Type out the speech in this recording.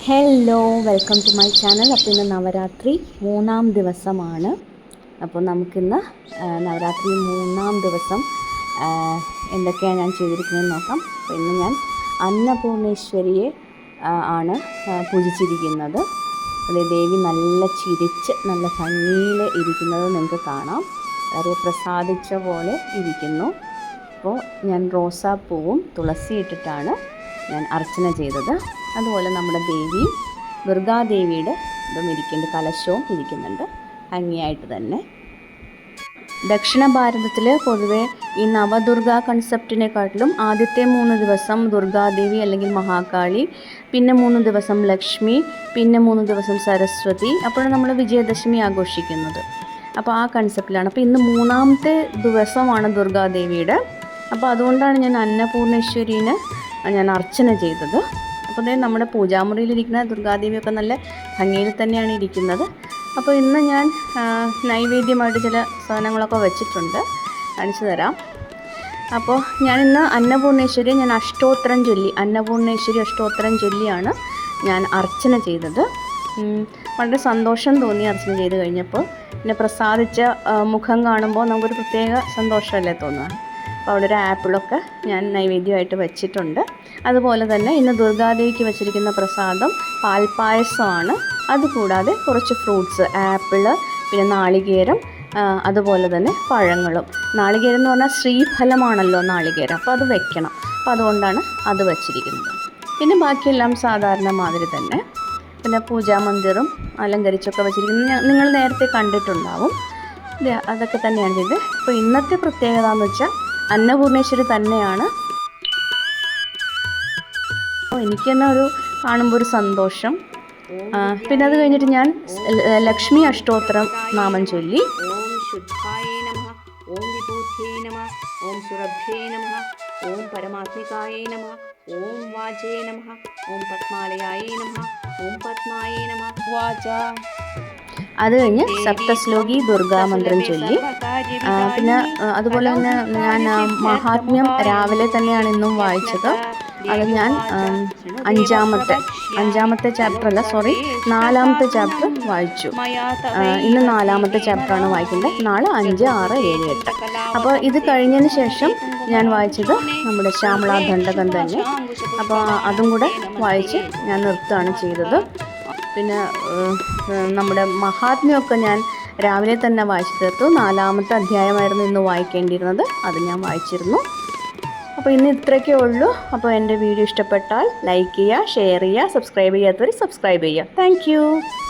Hello, welcome to my channel. അപ്പോൾ ഇന്ന് നവരാത്രി 3-ാം ദിവസമാണ്. അപ്പോൾ നമുക്കിന്ന് നവരാത്രി 3-ാം ദിവസം എന്തൊക്കെയാണ് ഞാൻ ചെയ്തിരിക്കുന്നതെന്ന് നോക്കാം. അപ്പോൾ ഇന്ന് ഞാൻ അന്നപൂർണേശ്വരിയെ ആണ് പൂജിച്ചിരിക്കുന്നത്. അതേ ദേവി നല്ല ചിരിച്ച് നല്ല ഭംഗിയിൽ ഇരിക്കുന്നത് നിങ്ങൾക്ക് കാണാം. വളരെ പ്രസാദിച്ച പോലെ ഇരിക്കുന്നു. അപ്പോൾ ഞാൻ റോസാപ്പൂവും തുളസി ഇട്ടിട്ടാണ് ഞാൻ അർച്ചന ചെയ്തത്. അതുപോലെ നമ്മുടെ ദേവി ദുർഗാദേവിയുടെ ഇതും ഇരിക്കുന്നുണ്ട്, കലശവും ഇരിക്കുന്നുണ്ട് ഭംഗിയായിട്ട് തന്നെ. ദക്ഷിണ ഭാരതത്തിൽ പൊതുവെ ഈ നവദുർഗ കൺസെപ്റ്റിനെക്കാട്ടിലും ആദ്യത്തെ 3 ദിവസം ദുർഗാദേവി അല്ലെങ്കിൽ മഹാകാളി, പിന്നെ 3 ദിവസം ലക്ഷ്മി, പിന്നെ 3 ദിവസം സരസ്വതി, അപ്പോഴാണ് നമ്മൾ വിജയദശമി ആഘോഷിക്കുന്നത്. അപ്പോൾ ആ കൺസെപ്റ്റിലാണ്. അപ്പോൾ ഇന്ന് 3-ാമത്തെ ദിവസമാണ് ദുർഗാദേവിയുടെ. അപ്പോൾ അതുകൊണ്ടാണ് ഞാൻ അന്നപൂർണേശ്വരീനെ ഞാൻ അർച്ചന ചെയ്തത്. അപ്പോൾ നമ്മുടെ പൂജാമുറിയിലിരിക്കുന്ന ദുർഗാദേവിയൊക്കെ നല്ല ഭംഗിയിൽ തന്നെയാണ് ഇരിക്കുന്നത്. അപ്പോൾ ഇന്ന് ഞാൻ നൈവേദ്യമായിട്ട് ചില സാധനങ്ങളൊക്കെ വെച്ചിട്ടുണ്ട്, കാണിച്ചു തരാം. അപ്പോൾ ഞാനിന്ന് അന്നപൂർണേശ്വരി അന്നപൂർണേശ്വരി അഷ്ടോത്തരം ചൊല്ലിയാണ് ഞാൻ അർച്ചന ചെയ്തത്. വളരെ സന്തോഷം തോന്നി അർച്ചന ചെയ്ത് കഴിഞ്ഞപ്പോൾ. പിന്നെ പ്രസാദിച്ച മുഖം കാണുമ്പോൾ നമുക്കൊരു പ്രത്യേക സന്തോഷമല്ലേ തോന്നുക. അപ്പോൾ അവിടെ ഒരു ആപ്പിളൊക്കെ ഞാൻ നൈവേദ്യമായിട്ട് വെച്ചിട്ടുണ്ട്. അതുപോലെ തന്നെ ഇന്ന് ദുർഗാദേവിക്ക് വെച്ചിരിക്കുന്ന പ്രസാദം പാൽപ്പായസമാണ്. അതുകൂടാതെ കുറച്ച് ഫ്രൂട്ട്സ്, ആപ്പിള്, പിന്നെ നാളികേരം, അതുപോലെ തന്നെ പഴങ്ങളും. നാളികേരം എന്ന് പറഞ്ഞാൽ ശ്രീഫലമാണല്ലോ നാളികേരം, അപ്പോൾ അത് വെക്കണം. അപ്പോൾ അതുകൊണ്ടാണ് അത് വച്ചിരിക്കുന്നത്. പിന്നെ ബാക്കിയെല്ലാം സാധാരണ മാതിരി തന്നെ. പിന്നെ പൂജാമന്ദിറും അലങ്കരിച്ചൊക്കെ വെച്ചിരിക്കുന്നത് നിങ്ങൾ നേരത്തെ കണ്ടിട്ടുണ്ടാവും. അതൊക്കെ തന്നെയാണ് ചെയ്തത്. അപ്പോൾ ഇന്നത്തെ പ്രത്യേകത എന്ന് വെച്ചാൽ അന്നപൂർണേശ്വരി തന്നെയാണ്. എനിക്ക് തന്നെ ഒരു കാണുമ്പോൾ ഒരു സന്തോഷം. പിന്നെ അത് കഴിഞ്ഞിട്ട് ഞാൻ ലക്ഷ്മി അഷ്ടോത്തരം നാമം ചൊല്ലി. ഓം ശുദ്ധായ നമഃ, ഓം വിഭൂതിയേ നമഃ, ഓം സുരഭ്യേ നമഃ, ഓം പരമാത്മികായേ നമഃ, ഓം വാചേ നമഃ, ഓം പത്മാലയായേ നമഃ, ഓം പത്മായേ നമഃ വാച. അത് കഴിഞ്ഞ് സപ്തശ്ലോകി ദുർഗാമന്ത്രം ചൊല്ലി. പിന്നെ അതുപോലെ തന്നെ ഞാൻ മഹാത്മ്യം രാവിലെ തന്നെയാണ് ഇന്നും വായിച്ചത്. അത് ഞാൻ 4-ാമത്തെ ചാപ്റ്റർ വായിച്ചു. ഇന്ന് 4-ാമത്തെ ചാപ്റ്ററാണ് വായിക്കേണ്ടത്. നാളെ 5, 6, 7, 8. അപ്പോൾ ഇത് കഴിഞ്ഞതിന് ശേഷം ഞാൻ വായിച്ചത് നമ്മുടെ ശ്യാമളാ ദണ്ഡകം തന്നെ. അപ്പോൾ അതും കൂടെ വായിച്ച് ഞാൻ നിർത്തുകയാണ് ചെയ്തത്. പിന്നെ നമ്മുടെ മഹാത്മ്യമൊക്കെ ഞാൻ രാവിലെ തന്നെ വായിച്ചു തീർത്തു. 4-ാമത്തെ അധ്യായമായിരുന്നു ഇന്ന് വായിക്കേണ്ടിയിരുന്നത്, അത് ഞാൻ വായിച്ചിരുന്നു. അപ്പോൾ ഇന്ന് ഇത്രയൊക്കെ ഉള്ളൂ. അപ്പോൾ എൻ്റെ വീഡിയോ ഇഷ്ടപ്പെട്ടാൽ ലൈക്ക് ചെയ്യുക, ഷെയർ ചെയ്യുക, സബ്സ്ക്രൈബ് ചെയ്യാത്തവർ സബ്സ്ക്രൈബ് ചെയ്യുക. താങ്ക്